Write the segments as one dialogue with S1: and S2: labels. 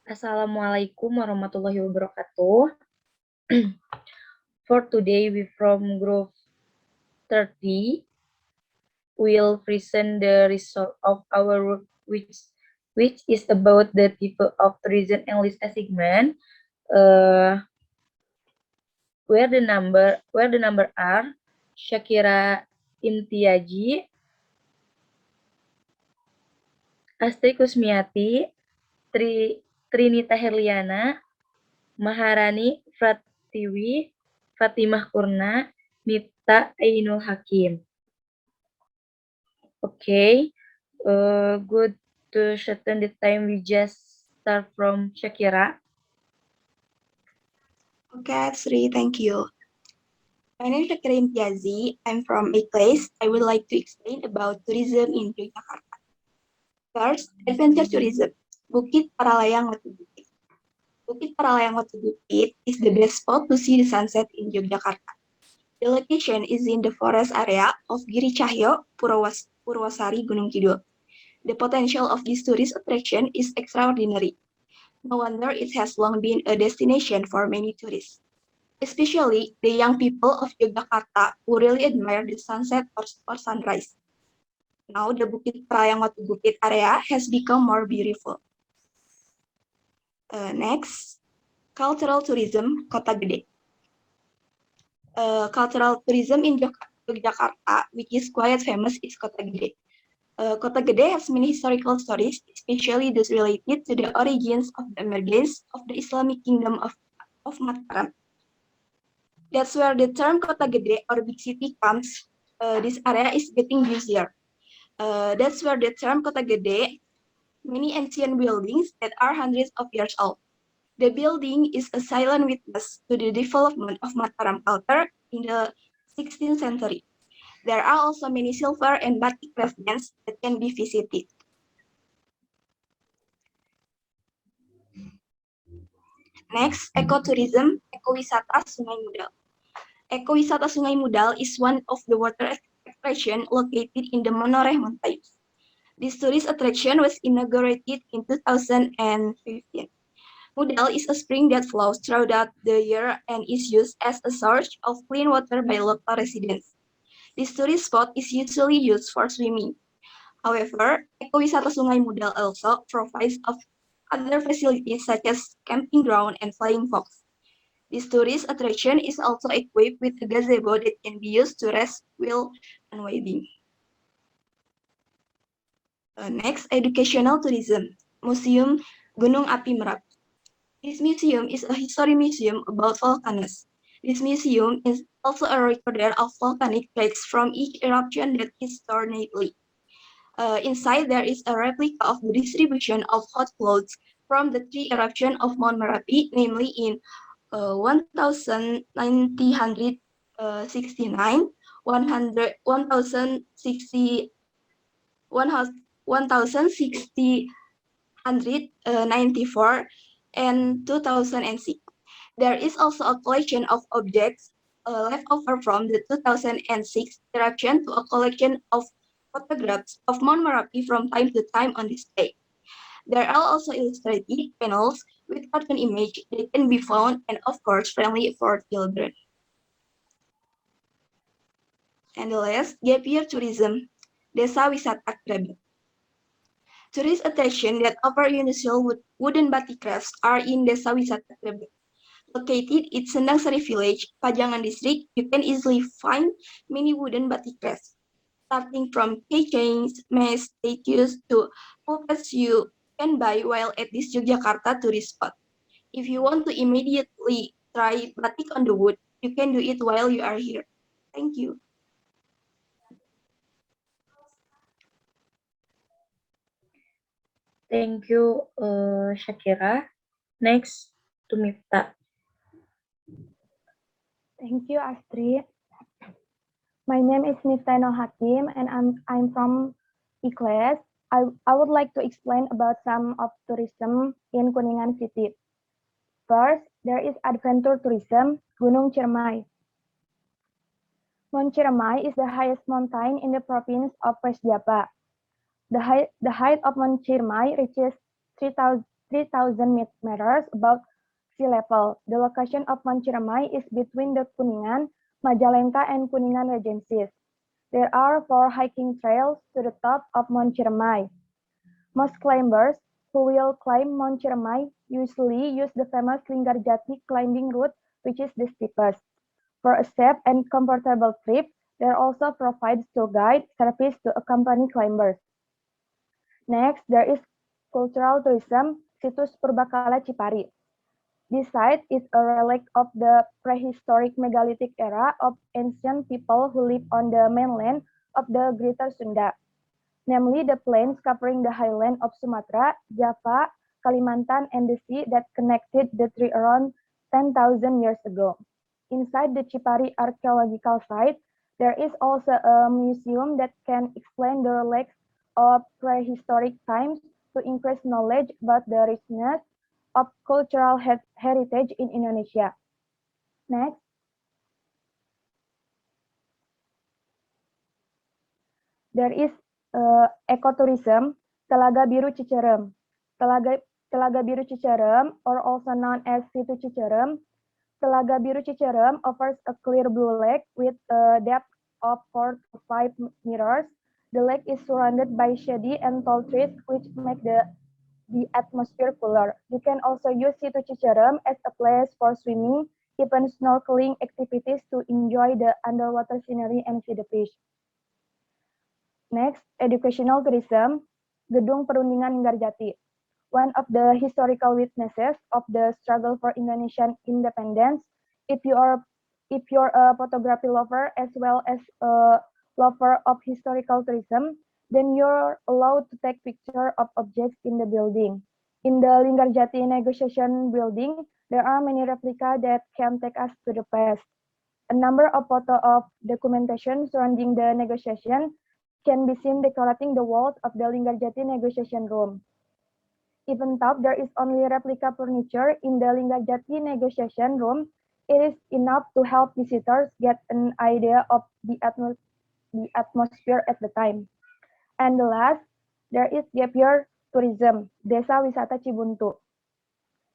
S1: Assalamualaikum warahmatullahi wabarakatuh. For today, we from Group 30 will present the result of our work, which is about the type of tourism English assignment. Where the number are Shakira Imtiaji, Astri Kusmiati, Trinita Herliana, Maharani Pratiwi, Fatimah Kurna, Mita Ainul Hakim. Okay, good to shorten the time. We just start from Shakira.
S2: Okay, Sri, thank you. My name is Shakira Imtiazi. I'm from a place. I would like to explain about tourism in Yogyakarta. First, adventure tourism. Bukit Paralayang Watu Bukit. Bukit Paralayang Watu Bukit is the best spot to see the sunset in Yogyakarta. The location is in the forest area of Giri Cahyo, Purwosari, Gunung Kidul. The potential of this tourist attraction is extraordinary. No wonder it has long been a destination for many tourists, especially the young people of Yogyakarta who really admire the sunset or sunrise. Now the Bukit Parayang Watu Bukit area has become more beautiful. Next, cultural tourism Kota Gede. Cultural tourism in Yogyakarta, which is quite famous, is Kota Gede. Kota Gede has many historical stories, especially those related to the origins of the emergence of the Islamic kingdom of Mataram. That's where the term Kota Gede or big city comes. This area is getting busier. That's where the term Kota Gede, many ancient buildings that are hundreds of years old. The building is a silent witness to the development of Mataram culture in the 16th century. There are also many silver and batik craftsmen that can be visited. Next, ecotourism, ekowisata Sungai Mudal. Ekowisata Sungai Mudal is one of the water attraction located in the Menoreh Mountains. This tourist attraction was inaugurated in 2015. Mudal is a spring that flows throughout the year and is used as a source of clean water by local residents. This tourist spot is usually used for swimming. However, Ekowisata Sungai Mudal also provides other facilities such as camping ground and flying fox. This tourist attraction is also equipped with a gazebo that can be used to rest while unwinding. Next, educational tourism, Museum Gunung Api Merapi. This museum is a history museum about volcanoes. This museum is also a recorder of volcanic plates from each eruption that is stored neatly. Inside there is a replica of the distribution of hot clouds from the three eruptions of Mount Merapi, namely in 1969, 1694, and 2006. There is also a collection of objects left over from the 2006 eruption to a collection of photographs of Mount Merapi from time to time on display. There are also illustrated panels with cartoon images that can be found and of course friendly for children. And the last, gap year tourism, Desa Wisata Krebet. Tourist attraction that offer unusual wooden batik crafts are in Desa Wisata Krebet. Located in Sendang Sari Village, Pajangan District, you can easily find many wooden batik crafts, starting from keychains, masks, statues, to puppets you can buy while at this Yogyakarta tourist spot. If you want to immediately try batik on the wood, you can do it while you are here. Thank you.
S1: Thank you, Shakira. Next, to Mita.
S3: Thank you, Astrid. My name is Miftah Hakim, and I'm from E-Class. I would like to explain about some of tourism in Kuningan City. First, there is adventure tourism, Gunung Ciremai. Mount Ciremai is the highest mountain in the province of West Java. The height of Mount Ciremai reaches 3,000 3,000 meters above sea level. The location of Mount Ciremai is between the Kuningan, Majalengka, and Kuningan regencies. There are 4 hiking trails to the top of Mount Ciremai. Most climbers who will climb Mount Ciremai usually use the famous Linggarjati climbing route, which is the steepest. For a safe and comfortable trip, there also provides tour guide service to accompany climbers. Next, there is cultural tourism, Situs Purbakala Cipari. This site is a relic of the prehistoric megalithic era of ancient people who lived on the mainland of the Greater Sunda, namely the plains covering the highland of Sumatra, Java, Kalimantan, and the sea that connected the three around 10,000 years ago. Inside the Cipari archaeological site, there is also a museum that can explain the relics of prehistoric times to increase knowledge about the richness of cultural heritage in Indonesia. Next, there is ecotourism, Telaga Biru Cicerem. Telaga Biru Cicerem, or also known as Situ Cicerem. Telaga Biru Cicerem offers a clear blue lake with a depth of 4 to 5 meters. The lake is surrounded by shady and tall trees, which make the atmosphere cooler. You can also use Situ Cicerem as a place for swimming, even snorkeling activities to enjoy the underwater scenery and see the fish. Next, educational tourism, Gedung Perundingan Linggarjati. One of the historical witnesses of the struggle for Indonesian independence. If you're a photography lover as well as a lover of historical tourism, then you're allowed to take picture of objects in the building. In the Linggarjati negotiation building, there are many replica that can take us to the past. A number of photo of documentation surrounding the negotiation can be seen decorating the walls of the Linggarjati negotiation room. Even though there is only replica furniture in the Linggarjati negotiation room, it is enough to help visitors get an idea of the atmosphere at the time. And the last, there is gap year tourism, Desa Wisata Cibuntu.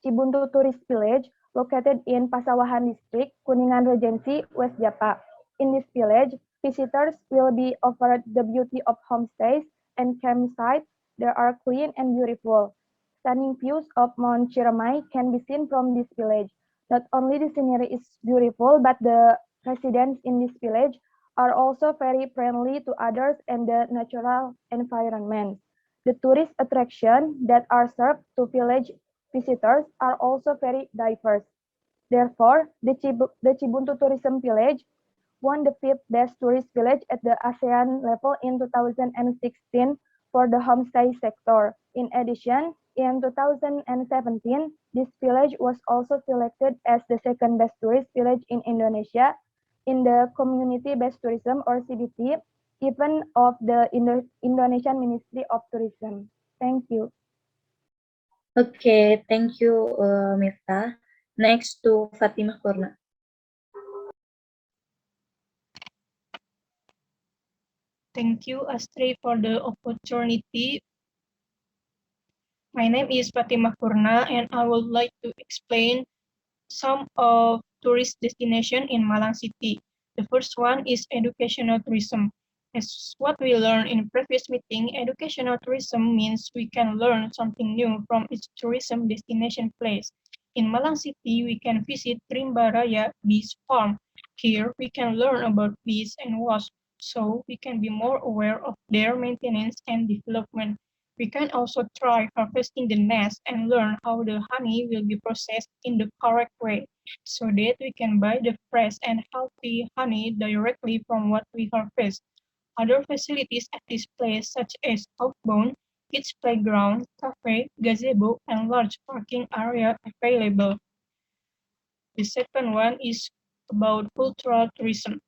S3: Cibuntu Tourist Village, located in Pasawahan District, Kuningan Regency, West Java. In this village, visitors will be offered the beauty of homestays and campsites. They are clean and beautiful. Stunning views of Mount Ciremai can be seen from this village. Not only the scenery is beautiful, but the residents in this village are also very friendly to others and the natural environment. The tourist attractions that are served to village visitors are also very diverse. Therefore, the Cibuntu Tourism Village won the 5th Best Tourist Village at the ASEAN level in 2016 for the homestay sector. In addition, in 2017, this village was also selected as the second best tourist village in Indonesia in the Community-Based Tourism or CBT event of the Indonesian Ministry of Tourism. Thank you.
S1: Okay, thank you, Miftah. Next to Fatimah Kurna.
S4: Thank you, Astrid, for the opportunity. My name is Fatimah Kurna, and I would like to explain some of tourist destinations in Malang City. The first one is educational tourism. As what we learned in previous meeting, educational tourism means we can learn something new from each tourism destination place. In Malang City, we can visit Rimba Raya Bees Farm. Here, we can learn about bees and wasps, so we can be more aware of their maintenance and development. We can also try harvesting the nest and learn how the honey will be processed in the correct way, so that we can buy the fresh and healthy honey directly from what we harvest. Other facilities at this place, such as outbound, kids playground, cafe, gazebo, and large parking area available. The second one is about cultural tourism.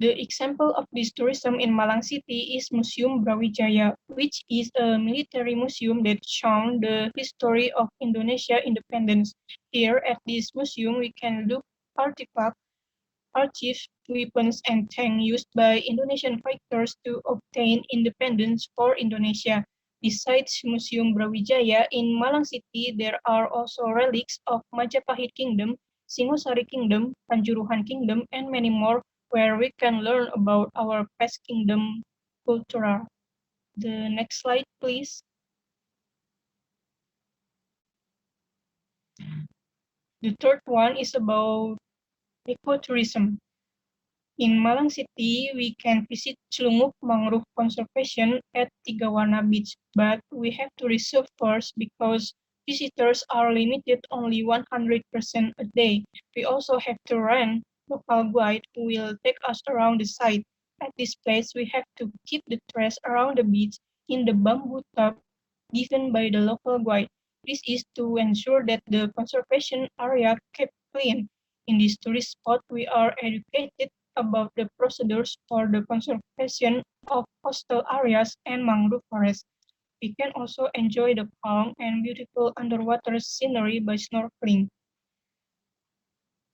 S4: The example of this tourism in Malang City is Museum Brawijaya, which is a military museum that shows the history of Indonesia independence. Here at this museum, we can look artifacts, archives, weapons, and tanks used by Indonesian fighters to obtain independence for Indonesia. Besides Museum Brawijaya, in Malang City, there are also relics of Majapahit Kingdom, Singosari Kingdom, Kanjuruhan Kingdom, and many more, where we can learn about our past kingdom culture. The next slide, please. The third one is about ecotourism. In Malang City, we can visit Celunguk Mangrove Conservation at Tigawana Beach, but we have to reserve first because visitors are limited only 100% a day. We also have to rent local guide who will take us around the site. At this place, we have to keep the trash around the beach in the bamboo tub given by the local guide. This is to ensure that the conservation area kept clean. In this tourist spot, we are educated about the procedures for the conservation of coastal areas and mangrove forests. We can also enjoy the calm and beautiful underwater scenery by snorkeling.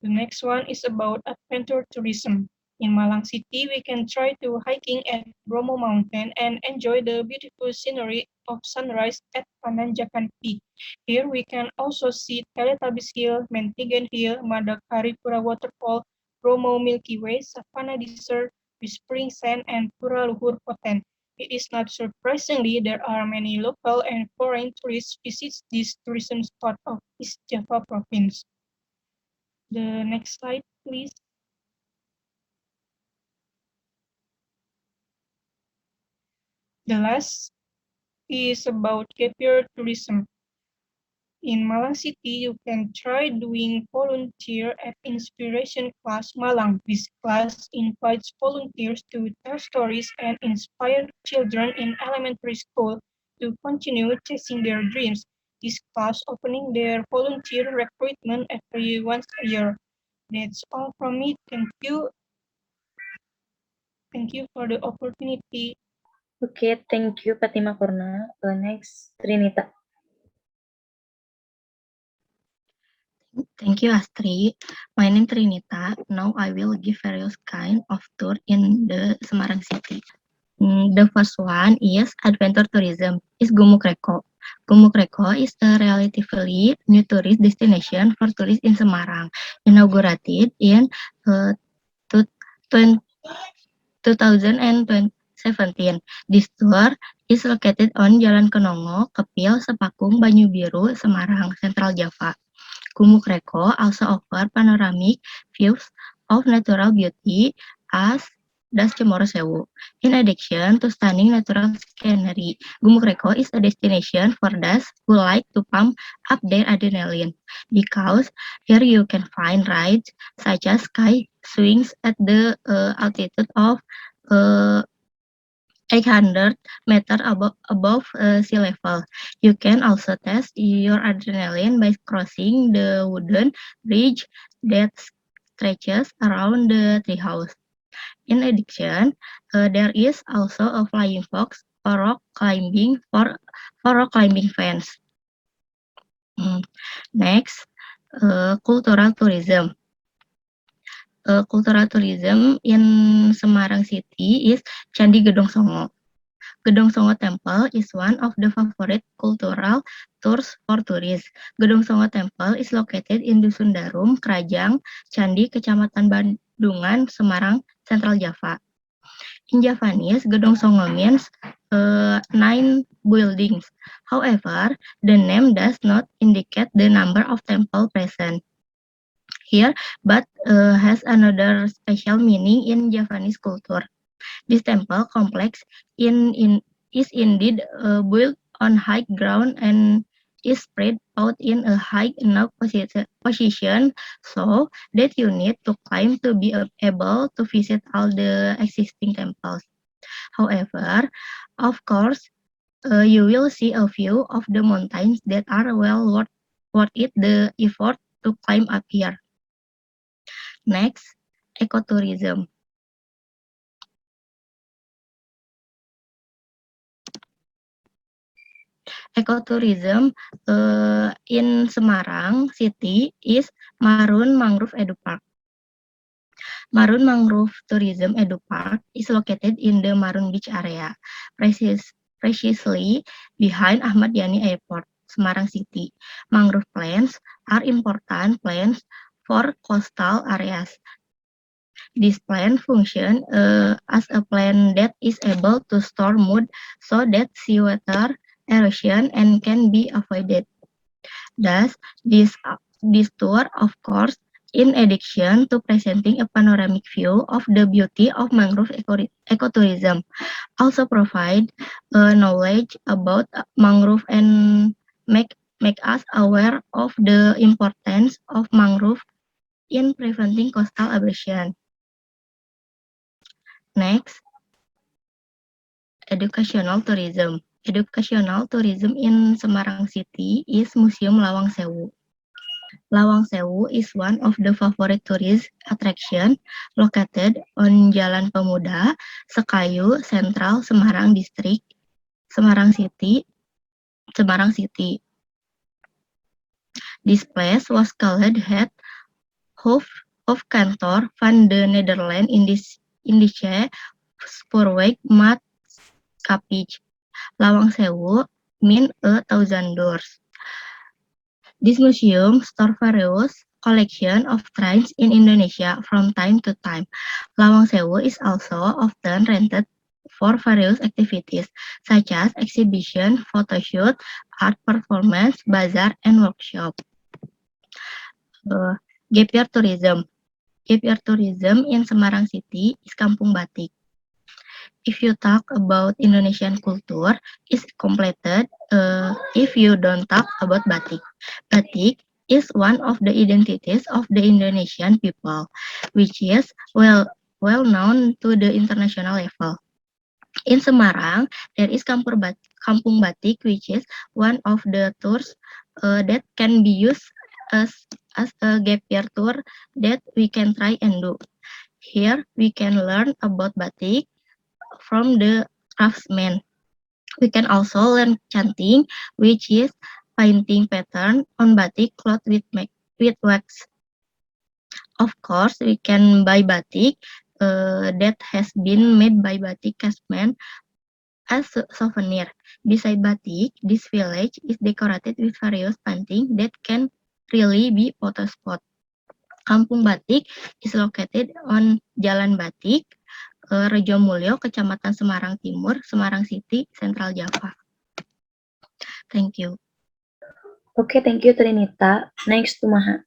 S4: The next one is about adventure tourism. In Malang City, we can try to hiking at Bromo Mountain and enjoy the beautiful scenery of sunrise at Pananjakan Peak. Here we can also see Teletubbies Hill, Mentigan Hill, Madakaripura Waterfall, Bromo Milky Way, Savannah Desert, Whispering Sand, and Pura Luhur Poten. It is not surprisingly there are many local and foreign tourists visit this tourism spot of East Java province. The next slide, please. The last is about gap year tourism. In Malang City, you can try doing volunteer at Inspiration Class Malang. This class invites volunteers to tell stories and inspire children in elementary school to continue chasing their dreams. This class opening their volunteer recruitment every once a year. That's all from me. Thank you. Thank you for the opportunity.
S1: Okay, thank you, Fatima Kurna. Next, Trinita.
S5: Thank you, Astrid. My name is Trinita. Now I will give various kind of tour in the Semarang City. The first one is adventure tourism, is Gumuk Reko. Gumuk Reko is a relatively new tourist destination for tourists in Semarang, inaugurated in 2017. This tour is located on Jalan Kenongo, Kepil, Sepakung, Banyu Biru, Semarang, Central Java. Gumuk Reko also offer panoramic views of natural beauty as does Cemoro Sewu. In addition to stunning natural scenery, Gumuk Reko is a destination for those who like to pump up their adrenaline because here you can find rides such as sky swings at the altitude of 800 meters above sea level. You can also test your adrenaline by crossing the wooden bridge that stretches around the treehouse. In addition, there is also a flying fox for rock climbing fans. Next, cultural tourism. Cultural tourism in Semarang City is Candi Gedong Songo. Gedong Songo Temple is one of the favorite cultural tours for tourists. Gedong Songo Temple is located in Dusun Darum, Krajang, Candi, Kecamatan Bandungan, Semarang, Central Java. In Javanese, Gedong Songo means 9 buildings. However, the name does not indicate the number of temple present here, but has another special meaning in Javanese culture. This temple complex is indeed built on high ground and is spread out in a high enough position so that you need to climb to be able to visit all the existing temples. However, of course, you will see a few of the mountains that are well worth it the effort to climb up here. Next, ecotourism. Ecotourism in Semarang City is Marun Mangrove Edu Park. Marun Mangrove Tourism Edu Park is located in the Marun Beach area. precisely behind Ahmad Yani Airport, Semarang City. Mangrove plants are important plants for coastal areas. This plant function as a plant that is able to store mud so that seawater erosion and can be avoided. Thus, this tour, of course, in addition to presenting a panoramic view of the beauty of mangrove ecotourism, also provide knowledge about mangrove and make us aware of the importance of mangrove in preventing coastal erosion. Next, educational tourism. Educational tourism in Semarang City is Museum Lawang Sewu. Lawang Sewu is one of the favorite tourist attraction located on Jalan Pemuda, Sekayu, Central, Semarang District, Semarang City. This place was called het hoofdkantoor van de Nederland-Indische Spoorwegmaatschappij. Lawang Sewu mean 1,000 doors. This museum stores various collection of trains in Indonesia from time to time. Lawang Sewu is also often rented for various activities such as exhibition, photoshoot, art performance, bazaar, and workshop. Gap year tourism. Gap year tourism in Semarang City is Kampung Batik. If you talk about Indonesian culture, is completed if you don't talk about batik. Batik is one of the identities of the Indonesian people, which is well known to the international level. In Semarang, there is Kampung Batik, which is one of the tours that can be used as a gap year tour that we can try and do. Here, we can learn about batik from the craftsmen. We can also learn canting, which is painting pattern on batik cloth with wax. Of course, we can buy batik that has been made by batik craftsmen as a souvenir. Beside batik, this village is decorated with various painting that can really be photo spot. Kampung Batik is located on Jalan Batik, Rejo Mulyo, Kecamatan Semarang Timur, Semarang City, Central Java. Thank you.
S1: Okay, thank you, Trinita. Next to Maha.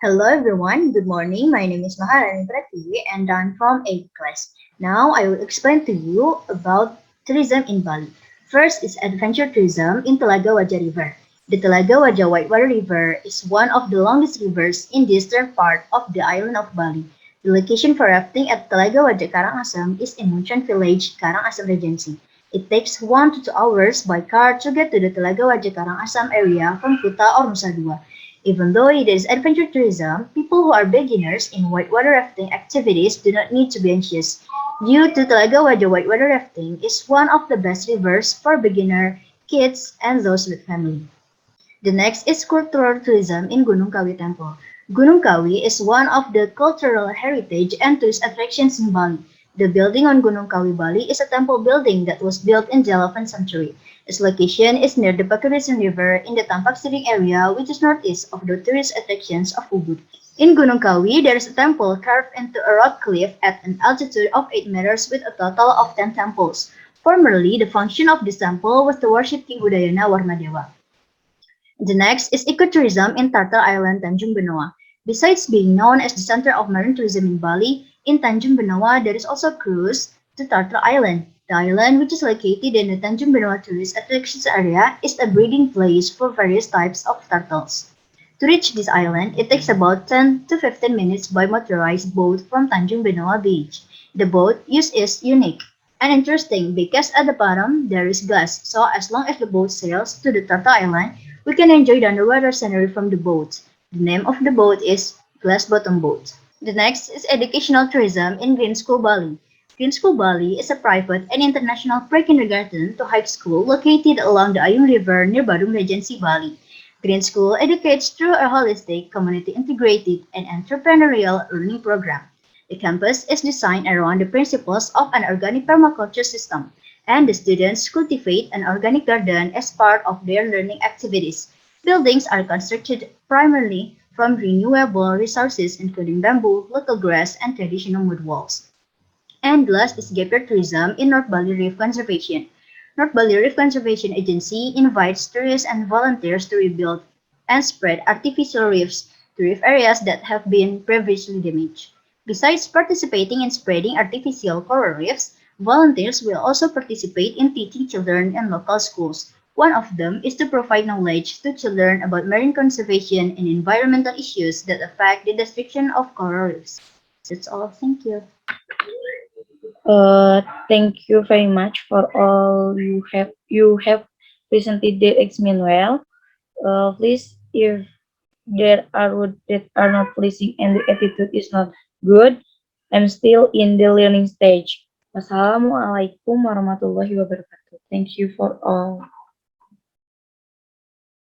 S6: Hello everyone, good morning. My name is Maharani Pratiwi and I'm from 8th class. Now I will explain to you about tourism in Bali. First is adventure tourism in Telaga Wajah River. The Telaga Wajah Whitewater River is one of the longest rivers in the eastern part of the island of Bali. The location for rafting at Telaga Wajah Karangasem is in Munchen Village, Karangasem Regency. It takes 1 to 2 hours by car to get to the Telaga Wajah Karangasem area from Kuta or Nusa Dua. Even though it is adventure tourism, people who are beginners in whitewater rafting activities do not need to be anxious. Due to Telaga Wajah whitewater rafting is one of the best rivers for beginner, kids, and those with family. The next is cultural tourism in Gunung Kawi Temple. Gunung Kawi is one of the cultural heritage and tourist attractions in Bali. The building on Gunung Kawi, Bali is a temple building that was built in the 11th century. Its location is near the Pakurisan River in the Tampak Siring area, which is northeast of the tourist attractions of Ubud. In Gunung Kawi, there is a temple carved into a rock cliff at an altitude of 8 meters with a total of 10 temples. Formerly, the function of this temple was to worship King Udayana Warmadewa. The next is ecotourism in Turtle Island, Tanjung Benoa. Besides being known as the center of marine tourism in Bali, in Tanjung Benoa there is also a cruise to Turtle Island. The island, which is located in the Tanjung Benoa tourist attractions area, is a breeding place for various types of turtles. To reach this island, it takes about 10 to 15 minutes by motorized boat from Tanjung Benoa Beach. The boat use is unique and interesting because at the bottom there is glass, so as long as the boat sails to the Turtle Island, we can enjoy the underwater scenery from the boat. The name of the boat is Glass Bottom Boat. The next is educational tourism in Green School Bali. Green School Bali is a private and international pre-kindergarten to high school located along the Ayung River near Badung Regency, Bali. Green School educates through a holistic, community-integrated, and entrepreneurial learning program. The campus is designed around the principles of an organic permaculture system, and the students cultivate an organic garden as part of their learning activities. Buildings are constructed primarily from renewable resources including bamboo, local grass, and traditional wood walls. And last is gap tourism in North Bali Reef Conservation. North Bali Reef Conservation Agency invites tourists and volunteers to rebuild and spread artificial reefs to reef areas that have been previously damaged. Besides participating in spreading artificial coral reefs, volunteers will also participate in teaching children in local schools. One of them is to provide knowledge to children about marine conservation and environmental issues that affect the destruction of coral reefs. That's all. Thank you.
S1: Thank you very much for all you have presented the explain well. Please, if there are words that are not pleasing and the attitude is not good, I'm still in the learning stage. Wassalamualaikum warahmatullahi wabarakatuh. Thank you for all.